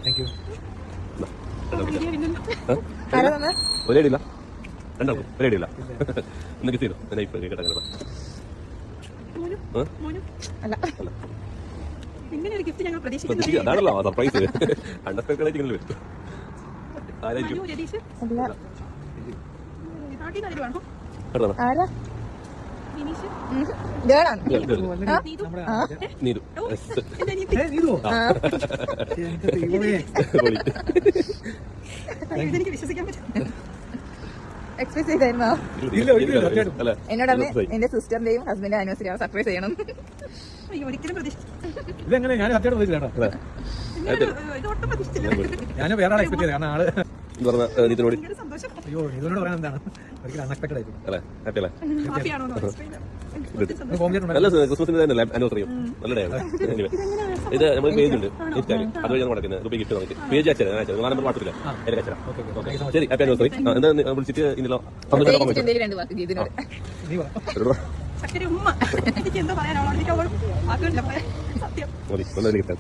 Thank you. ഒരേ ഇടില്ല, രണ്ടാൾക്കും ഒരേ ഇടില്ല. എന്നൊക്കെ ചെയ്തു ഞാൻ ഇപ്പൊ കേട്ടെ. അതാണല്ലോ സർപ്രൈസ്. അണ്ടർസ്റ്റാൻഡ് ആയിട്ട് ഇങ്ങനെ വരും. ആരായിരിക്കും? വിശ്വസിക്കാൻ പറ്റും. എക്സ്പ്രസ് ചെയ്തായിരുന്നോ? എന്നോട് എന്റെ സിസ്റ്ററിന്റെയും ഹസ്ബൻഡിന്റെ ആനിവേഴ്സറി ആണ് സർപ്രൈസ് ചെയ്യണം. ഒരിക്കലും ഇതെങ്ങനെ ഞാൻ സത്യം ഞാൻ വേറെ ആളെ എക്സ്പെക്ട് ചെയ്തത്. കാരണം ആള് അയ്യോ ഇതിനോട് പറയാൻ എന്താണ് ഒരിക്കലും അൺഎക്സ്പെക്ടഡ് ആയിരിക്കും. ക്രിസ്മസിന്റെ ആനിവേഴ്സറിയും നല്ല ഡേ ആണ്. ഇത് നമ്മൾ പേജ് ഉണ്ട് ഇൻസ്റ്റാഗ്രാം, അതുവഴി ഞാൻ നടക്കുന്നത് രൂപ ഗിഫ്റ്റ് നമുക്ക് പേജ് അയച്ചത് നമ്പർ വാട്സപ്പില്ല എന്റെ അയച്ചരാ. ശരി, ഹാപ്പി ആനിവേഴ്സറി. എന്താ വിളിച്ചിട്ട് ഇന്നല്ലോ സത്യം